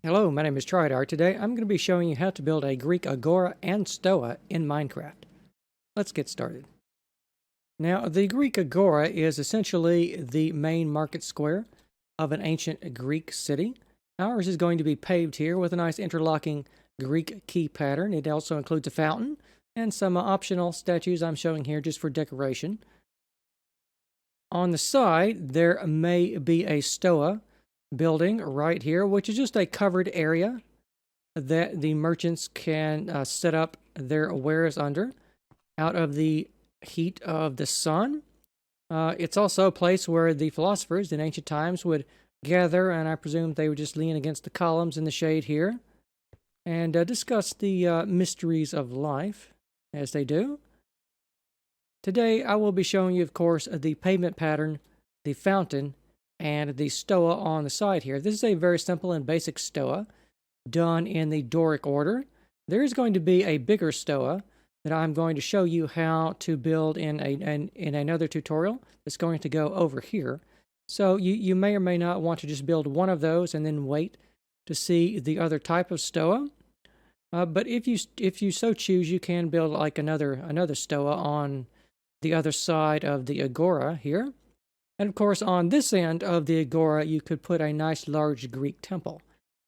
Hello, my name is Trydar. Today I'm going to be showing you how to build a Greek Agora and Stoa in Minecraft. Let's get started. Now, the Greek Agora is essentially the main market square of an ancient Greek city. Ours is going to be paved here with a nice interlocking Greek key pattern. It also includes a fountain and some optional statues I'm showing here just for decoration. On the side, there may be a Stoa building right here, which is just a covered area that the merchants can set up their wares under out of the heat of the sun. It's also a place where the philosophers in ancient times would gather, and I presume they would just lean against the columns in the shade here and discuss the mysteries of life as they do. Today I will be showing you, of course, the pavement pattern, the fountain, and the Stoa on the side here. This is a very simple and basic Stoa done in the Doric order. There is going to be a bigger Stoa that I'm going to show you how to build in another tutorial that's going to go over here. So you may or may not want to just build one of those and then wait to see the other type of Stoa. But if you so choose, you can build like another Stoa on the other side of the Agora here. And of course, on this end of the Agora, you could put a nice large Greek temple.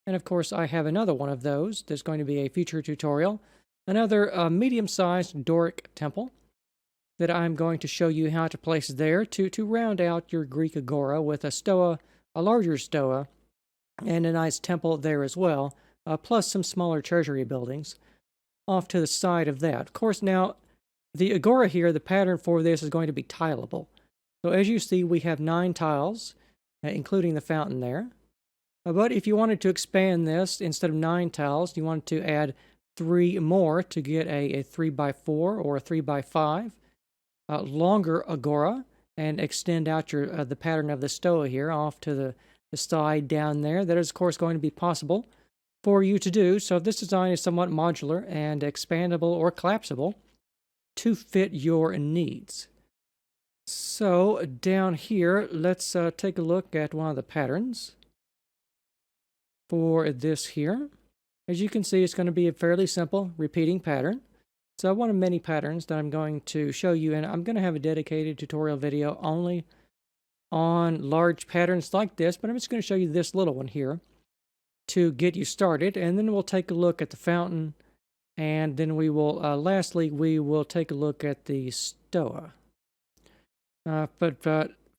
And of course, I have another one of those. There's going to be a future tutorial. Another medium-sized Doric temple that I'm going to show you how to place there to round out your Greek Agora with a Stoa, a larger Stoa, and a nice temple there as well, plus some smaller treasury buildings off to the side of that. Of course, now, the Agora here, the pattern for this is going to be tileable. So as you see, we have 9 tiles, including the fountain there. But if you wanted to expand this, instead of 9 tiles, you wanted to add 3 more to get a 3x4 or a 3x5 longer Agora and extend out your the pattern of the Stoa here off to the side down there. That is, of course, going to be possible for you to do. So this design is somewhat modular and expandable or collapsible to fit your needs. So down here, let's take a look at one of the patterns for this here. As you can see, it's going to be a fairly simple repeating pattern. So one of many patterns that I'm going to show you, and I'm going to have a dedicated tutorial video only on large patterns like this, but I'm just going to show you this little one here to get you started, and then we'll take a look at the fountain, and then we will, lastly, we will take a look at the Stoa. But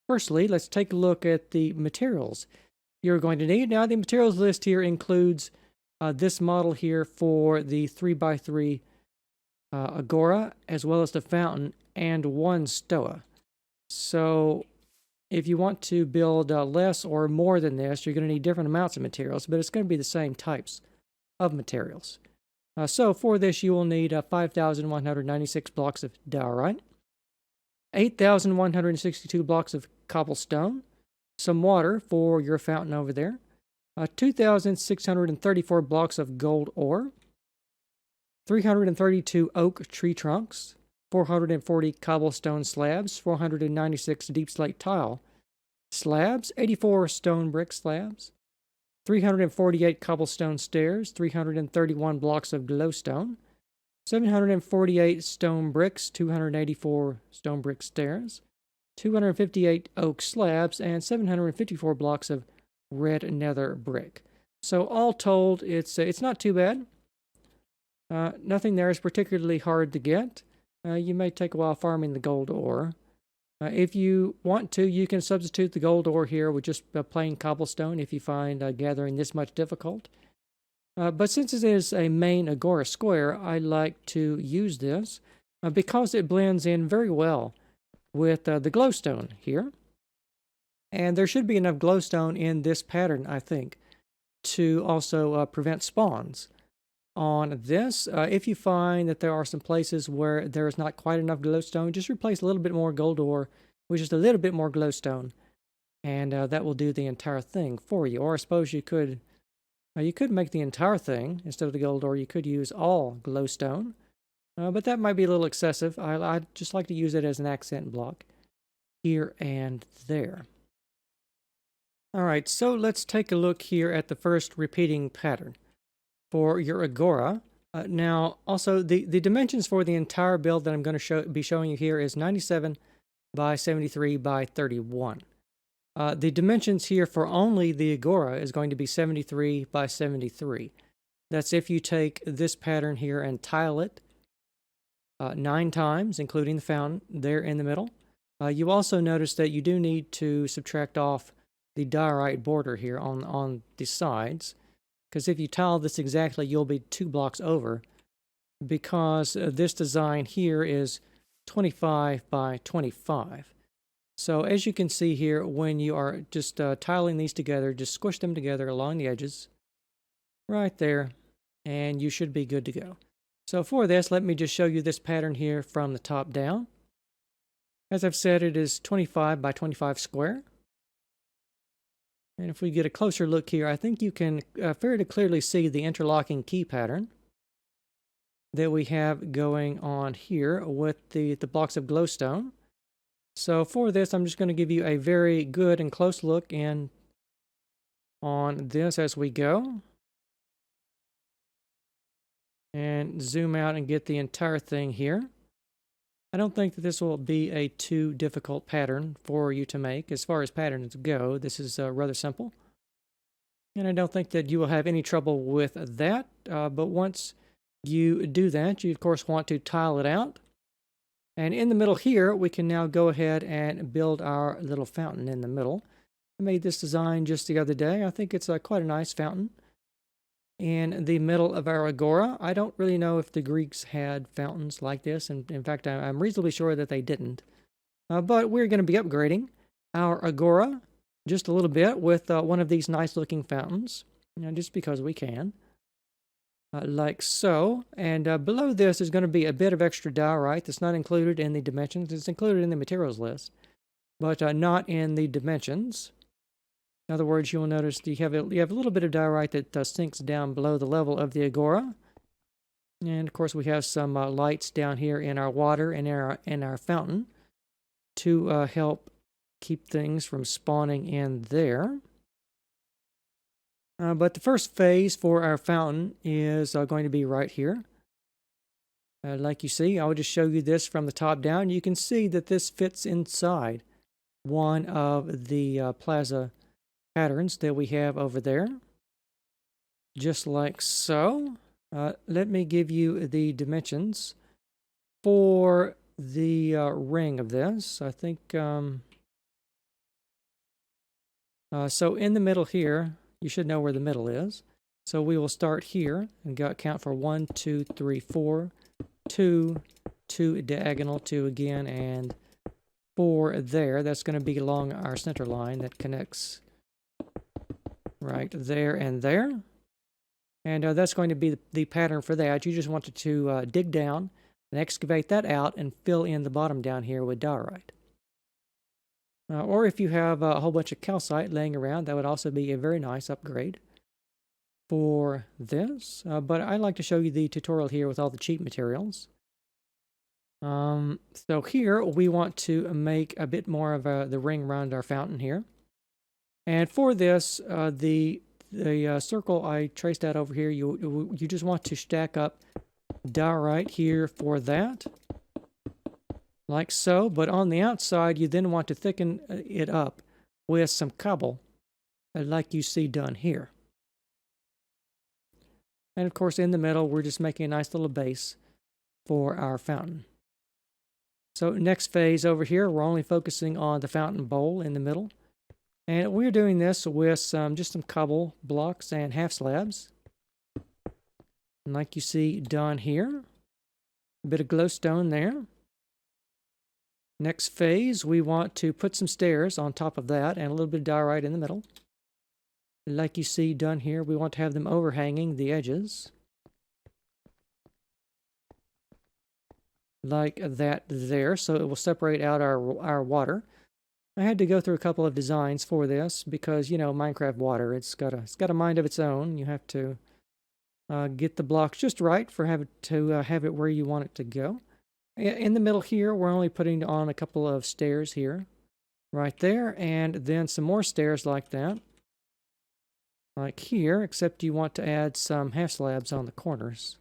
firstly, let's take a look at the materials you're going to need. Now, the materials list here includes this model here for the 3x3 Agora, as well as the fountain, and 1 Stoa. So if you want to build less or more than this, you're going to need different amounts of materials, but it's going to be the same types of materials. So for this, you will need 5,196 blocks of diorite, 8,162 blocks of cobblestone, some water for your fountain over there, 2,634 blocks of gold ore, 332 oak tree trunks, 440 cobblestone slabs, 496 deep slate tile slabs, 84 stone brick slabs, 348 cobblestone stairs, 331 blocks of glowstone, 748 stone bricks, 284 stone brick stairs, 258 oak slabs, and 754 blocks of red nether brick. So all told, it's not too bad. Nothing there is particularly hard to get. You may take a while farming the gold ore. If you want to, you can substitute the gold ore here with just plain cobblestone if you find gathering this much difficult. But since it is a main Agora square, I like to use this because it blends in very well with the glowstone here. And there should be enough glowstone in this pattern, I think, to also prevent spawns on this. If you find that there are some places where there is not quite enough glowstone, just replace a little bit more gold ore with just a little bit more glowstone, and that will do the entire thing for you. Or I suppose you could make the entire thing, instead of the gold ore, you could use all glowstone. But that might be a little excessive. I just like to use it as an accent block here and there. All right, so let's take a look here at the first repeating pattern for your Agora. Now, also, the dimensions for the entire build that I'm going to be showing you here is 97 by 73 by 31. The dimensions here for only the Agora is going to be 73 by 73. That's if you take this pattern here and tile it 9 times, including the fountain there in the middle. You also notice that you do need to subtract off the diorite border here on the sides, because if you tile this exactly, you'll be 2 blocks over, because this design here is 25 by 25. So as you can see here, when you are just tiling these together, just squish them together along the edges, right there, and you should be good to go. So for this, let me just show you this pattern here from the top down. As I've said, it is 25 by 25 square. And if we get a closer look here, I think you can fairly clearly see the interlocking key pattern that we have going on here with the blocks of glowstone. So for this, I'm just going to give you a very good and close look in on this as we go. And zoom out and get the entire thing here. I don't think that this will be a too difficult pattern for you to make. As far as patterns go, this is rather simple. And I don't think that you will have any trouble with that. But once you do that, you of course want to tile it out. And in the middle here, we can now go ahead and build our little fountain in the middle. I made this design just the other day. I think it's quite a nice fountain in the middle of our Agora. I don't really know if the Greeks had fountains like this, and in fact, I'm reasonably sure that they didn't. But we're going to be upgrading our Agora just a little bit with one of these nice-looking fountains, just because we can, like so. And below this is going to be a bit of extra diorite that's not included in the dimensions. It's included in the materials list, but not in the dimensions. In other words, you'll notice you have a little bit of diorite that sinks down below the level of the Agora. And of course, we have some lights down here in our water and in our fountain to help keep things from spawning in there. But the first phase for our fountain is going to be right here. Like you see, I'll just show you this from the top down. You can see that this fits inside one of the plaza patterns that we have over there, just like so. Let me give you the dimensions for the ring of this. I think so in the middle here, you should know where the middle is. So we will start here and count for 1, 2, 3, 4, 2, 2 diagonal, 2 again, and 4 there. That's going to be along our center line that connects right there and there. And that's going to be the pattern for that. You just want to dig down and excavate that out and fill in the bottom down here with diorite. Or if you have a whole bunch of calcite laying around, that would also be a very nice upgrade for this. But I like to show you the tutorial here with all the cheap materials. So here we want to make a bit more of the ring around our fountain here. And for this, the circle I traced out over here, you just want to stack up diorite here for that, like so. But on the outside, you then want to thicken it up with some cobble, like you see done here. And of course, in the middle, we're just making a nice little base for our fountain. So next phase over here, we're only focusing on the fountain bowl in the middle. And we're doing this with just some cobble blocks and half slabs, like you see done here. A bit of glowstone there. Next phase, we want to put some stairs on top of that and a little bit of diorite in the middle. Like you see done here, we want to have them overhanging the edges, like that there, so it will separate out our water. I had to go through a couple of designs for this because, you know, Minecraft water, it's got a mind of its own. You have to get the blocks just right for have it where you want it to go. In the middle here, we're only putting on a couple of stairs here right there, and then some more stairs like that. Like here, except you want to add some half slabs on the corners.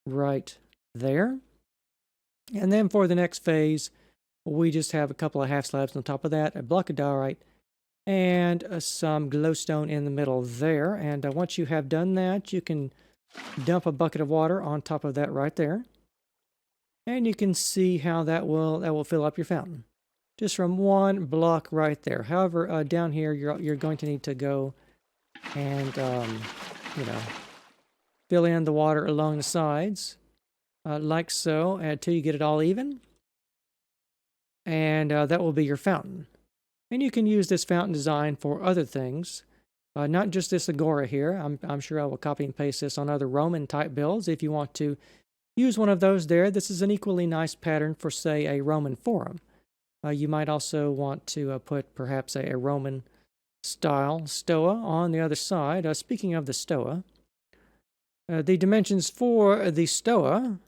Right there. And then for the next phase, we just have a couple of half slabs on top of that, a block of diorite, and some glowstone in the middle there. And once you have done that, you can dump a bucket of water on top of that right there. And you can see how that will fill up your fountain. Just from one block right there. However, down here, you're going to need to go and, you know, fill in the water along the sides, like so, until you get it all even. And that will be your fountain. And you can use this fountain design for other things, not just this Agora here. I'm sure I will copy and paste this on other Roman type builds if you want to use one of those there. This is an equally nice pattern for, say, a Roman forum. You might also want to put perhaps a Roman style Stoa on the other side. Speaking of the Stoa, the dimensions for the Stoa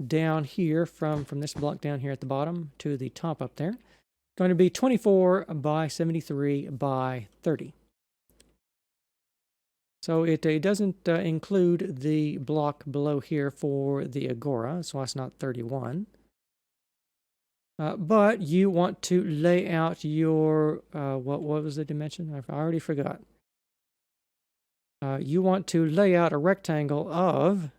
down here from this block down here at the bottom to the top up there, going to be 24 by 73 by 30. So it doesn't include the block below here for the Agora, so it's not 31. But you want to lay out your, what was the dimension? I already forgot. You want to lay out a rectangle of,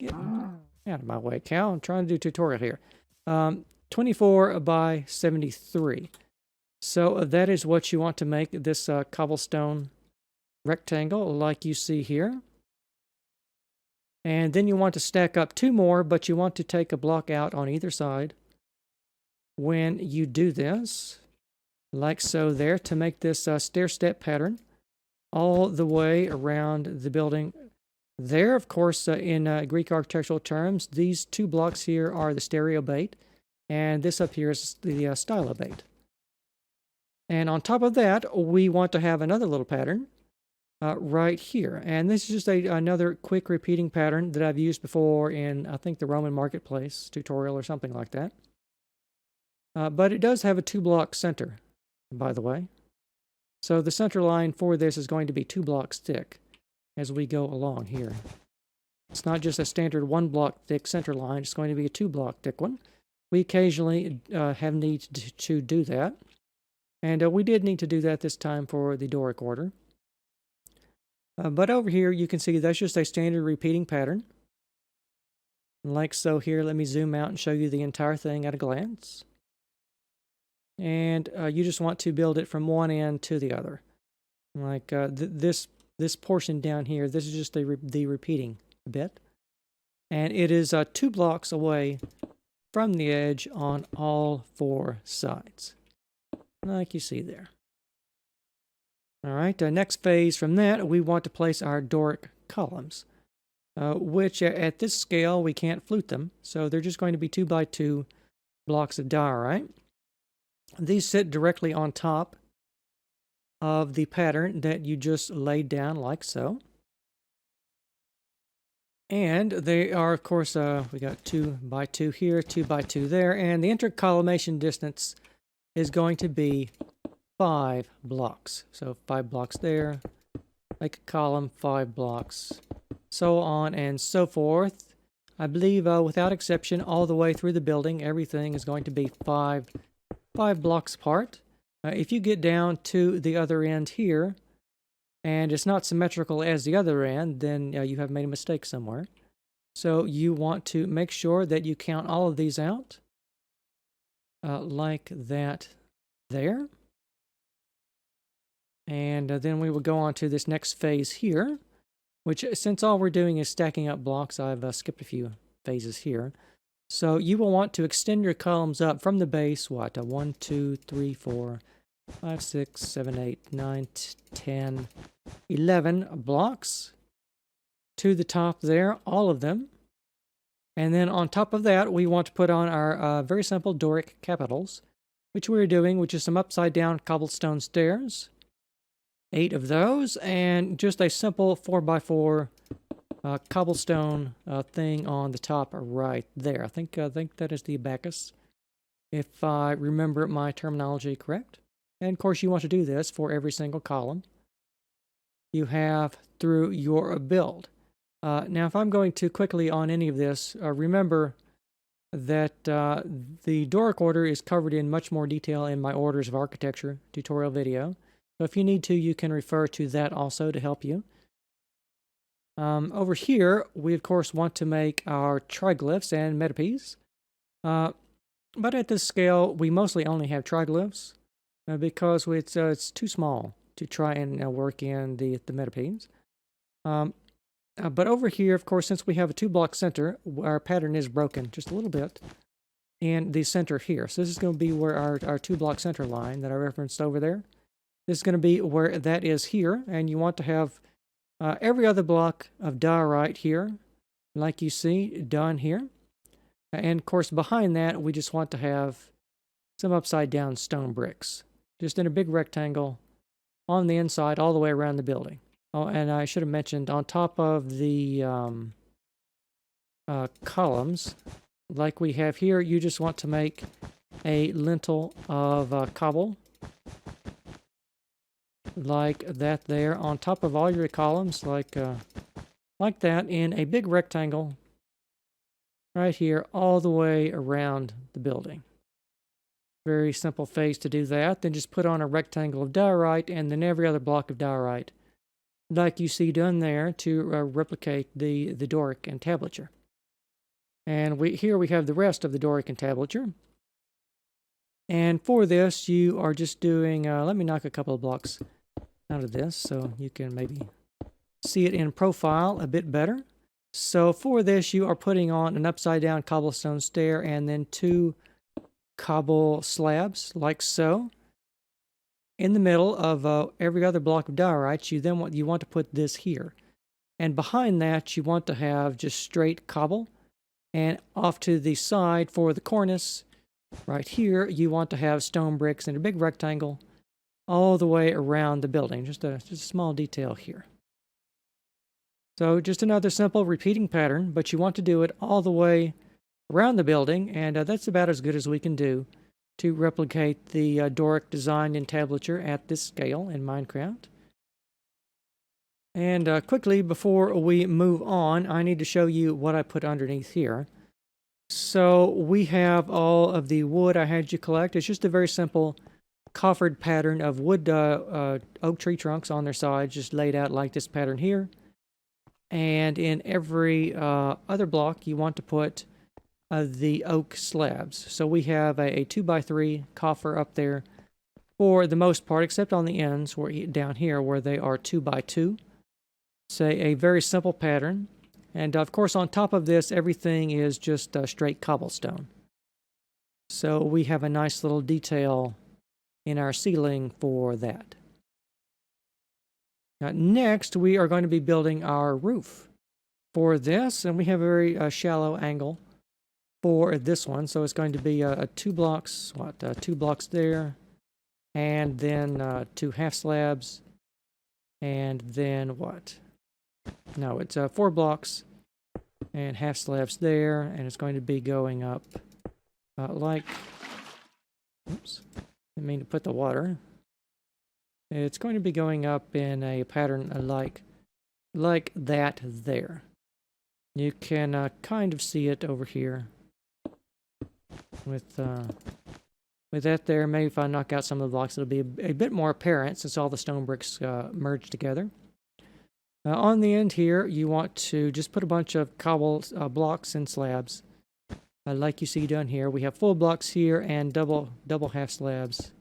get out of my way, Cal, I'm trying to do a tutorial here. 24 by 73. So that is what you want to make this cobblestone rectangle like you see here. And then you want to stack up two more, but you want to take a block out on either side when you do this, like so there, to make this stair-step pattern all the way around the building. There, of course, in Greek architectural terms, these two blocks here are the stereobate, and this up here is the stylobate. And on top of that, we want to have another little pattern right here. And this is just another quick repeating pattern that I've used before in, I think, the Roman Marketplace tutorial or something like that. But it does have a 2-block center, by the way. So the center line for this is going to be 2 blocks thick as we go along here. It's not just a standard 1-block thick center line, it's going to be a 2-block thick one. We occasionally have need to do that. And we did need to do that this time for the Doric order. But over here you can see that's just a standard repeating pattern. Like so here, let me zoom out and show you the entire thing at a glance. And you just want to build it from one end to the other. Like this portion down here, this is just the repeating bit. And it is 2 blocks away from the edge on all 4 sides, like you see there. All right, next phase from that, we want to place our Doric columns, which at this scale, we can't flute them. So they're just going to be 2 by 2 blocks of diorite. These sit directly on top of the pattern that you just laid down like so. And they are, of course, we got 2 by 2 here, 2 by 2 there, and the intercolumnation distance is going to be 5 blocks. So 5 blocks there, like a column, 5 blocks, so on and so forth. I believe, without exception, all the way through the building, everything is going to be 5 blocks apart. If you get down to the other end here, and it's not symmetrical as the other end, then you have made a mistake somewhere. So you want to make sure that you count all of these out, like that there. And then we will go on to this next phase here, which, since all we're doing is stacking up blocks, I've skipped a few phases here. So you will want to extend your columns up from the base, 1, 2, 3, 4, 5, 6, 7, 8, 9, 10, 11 blocks to the top there, all of them. And then on top of that, we want to put on our very simple Doric capitals, which we're doing, which is some upside down cobblestone stairs. 8 of those, and just a simple 4x4 cobblestone thing on the top right there. I think that is the abacus, if I remember my terminology correct. And of course, you want to do this for every single column you have through your build. Now, if I'm going too quickly on any of this, remember that the Doric order is covered in much more detail in my Orders of Architecture tutorial video. So if you need to, you can refer to that also to help you. Over here, we of course want to make our triglyphs and metopes. But at this scale, we mostly only have triglyphs because it's too small to try and work in the metopes. But over here, of course, since we have a 2-block center, our pattern is broken just a little bit in the center here. So this is going to be where our 2-block center line that I referenced over there. This is going to be where that is here, and you want to have every other block of diorite here, like you see done here. And of course, behind that, we just want to have some upside down stone bricks, just in a big rectangle on the inside all the way around the building. Oh, and I should have mentioned, on top of the columns, like we have here, you just want to make a lintel of cobble, like that there, on top of all your columns, like that, in a big rectangle, right here, all the way around the building. Very simple phase to do that. Then just put on a rectangle of diorite, and then every other block of diorite, like you see done there, to replicate the Doric entablature. And here we have the rest of the Doric entablature. And for this, you are just doing, let me knock a couple of blocks out of this so you can maybe see it in profile a bit better. So for this, you are putting on an upside down cobblestone stair and then 2 cobble slabs, like so. In the middle of every other block of diorite, you want to put this here. And behind that, you want to have just straight cobble. And off to the side for the cornice, right here, you want to have stone bricks in a big rectangle all the way around the building. Just a small detail here. So just another simple repeating pattern, but you want to do it all the way around the building, and that's about as good as we can do to replicate the Doric design entablature at this scale in Minecraft. And quickly, before we move on, I need to show you what I put underneath here. So we have all of the wood I had you collect. It's just a very simple coffered pattern of wood oak tree trunks on their sides, just laid out like this pattern here. And in every other block, you want to put the oak slabs. So we have a 2x3 coffer up there for the most part, except on the ends down here where they are 2x2. Say a very simple pattern. And of course, on top of this, everything is just straight cobblestone. So we have a nice little detail in our ceiling for that. Now, next, we are going to be building our roof for this, and we have a very shallow angle for this one. So it's going to be 2 blocks, 2 blocks there, and then 2 half slabs, and then what? No, it's 4 blocks and half slabs there, and it's going to be going up like, oops, didn't mean to put the water. It's going to be going up in a pattern like that there. You can kind of see it over here with that there. Maybe if I knock out some of the blocks, it'll be a bit more apparent since all the stone bricks merge together. On the end here, you want to just put a bunch of cobble blocks and slabs, like you see done here. We have full blocks here and double half slabs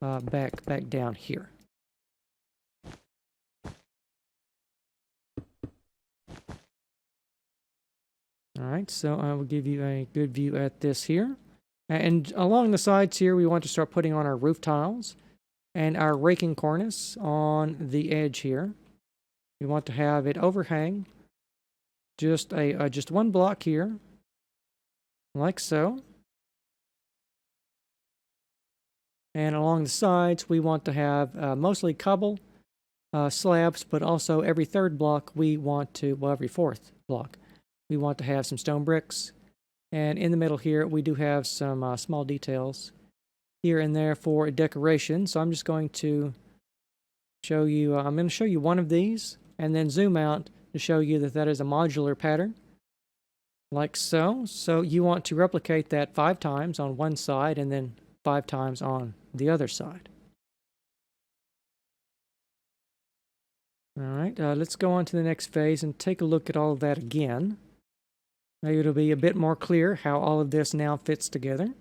back down here. All right, so I will give you a good view at this here. And along the sides here, we want to start putting on our roof tiles and our raking cornice on the edge here. We want to have it overhang just one block here, like so. And along the sides, we want to have mostly cobble slabs, but also every 3rd block we want to, well, every 4th block, we want to have some stone bricks. And in the middle here, we do have some small details here and there for decoration. So I'm just going to show you, I'm going to show you one of these and then zoom out to show you that that is a modular pattern, like so. So you want to replicate that 5 times on one side and then 5 times on the other side. All right, let's go on to the next phase and take a look at all of that again. Maybe it'll be a bit more clear how all of this now fits together.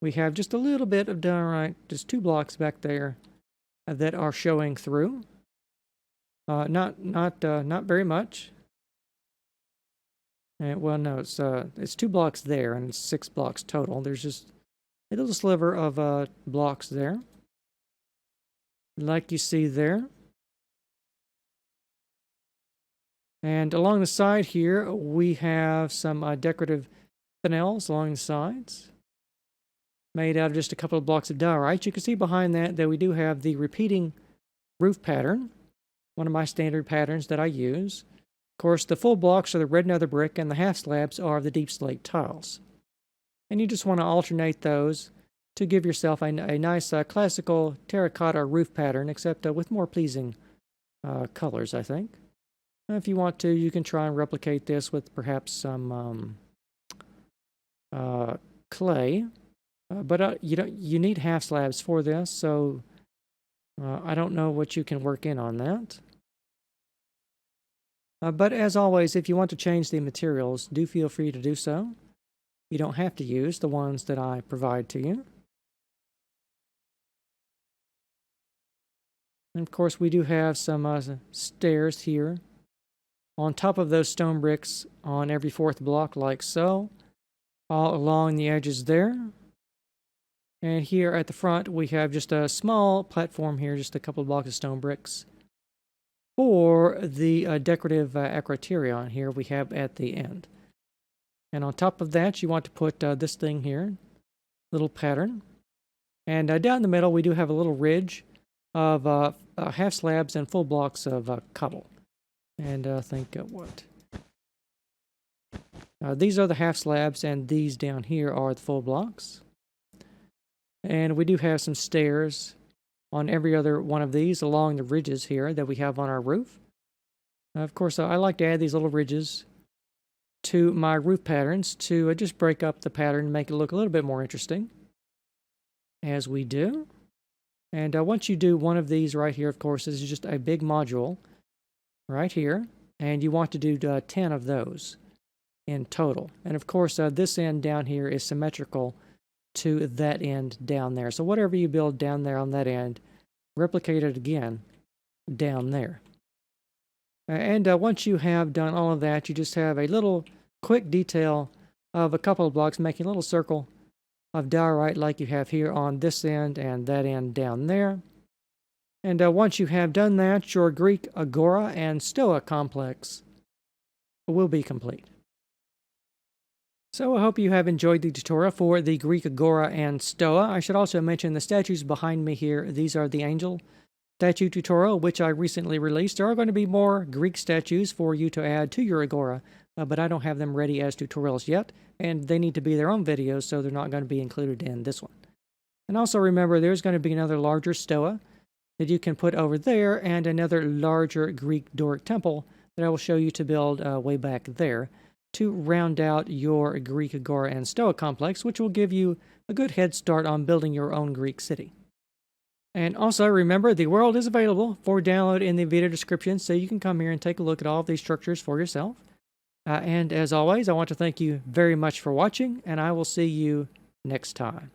We have just a little bit of diorite, just 2 blocks back there that are showing through. Not very much. Well, no, it's 2 blocks there and it's 6 blocks total. There's just a little sliver of blocks there, like you see there. And along the side here, we have some decorative finials along the sides, made out of just a couple of blocks of diorite. You can see behind that we do have the repeating roof pattern, one of my standard patterns that I use. Of course, the full blocks are the red nether brick, and the half slabs are the deep slate tiles. And you just want to alternate those to give yourself a nice classical terracotta roof pattern, except with more pleasing colors, I think. If you want to, you can try and replicate this with perhaps some clay, but you need half slabs for this, so I don't know what you can work in on that. But as always, if you want to change the materials, do feel free to do so. You don't have to use the ones that I provide to you. And of course, we do have some stairs here on top of those stone bricks on every 4th block, like so, all along the edges there. And here at the front, we have just a small platform here, just a couple of blocks of stone bricks, for the decorative acroterion here we have at the end. And on top of that, you want to put this thing here, little pattern. And down the middle, we do have a little ridge of half slabs and full blocks of cobble. And think what? These are the half slabs, and these down here are the full blocks. And we do have some stairs on every other one of these along the ridges here that we have on our roof. Of course, I like to add these little ridges to my roof patterns to just break up the pattern and make it look a little bit more interesting, as we do. And once you do one of these right here, of course, this is just a big module right here, and you want to do 10 of those in total. And of course, this end down here is symmetrical to that end down there. So whatever you build down there on that end, replicate it again down there. And once you have done all of that, you just have a little quick detail of a couple of blocks, making a little circle of diorite like you have here on this end and that end down there. And once you have done that, your Greek Agora and Stoa complex will be complete. So I hope you have enjoyed the tutorial for the Greek Agora and Stoa. I should also mention the statues behind me here. These are the angel statue tutorial, which I recently released. There are going to be more Greek statues for you to add to your Agora, but I don't have them ready as tutorials yet, and they need to be their own videos, so they're not going to be included in this one. And also remember, there's going to be another larger Stoa that you can put over there, and another larger Greek Doric temple that I will show you to build way back there to round out your Greek Agora and Stoa complex, which will give you a good head start on building your own Greek city. And also remember, the world is available for download in the video description, so you can come here and take a look at all of these structures for yourself. And as always, I want to thank you very much for watching, and I will see you next time.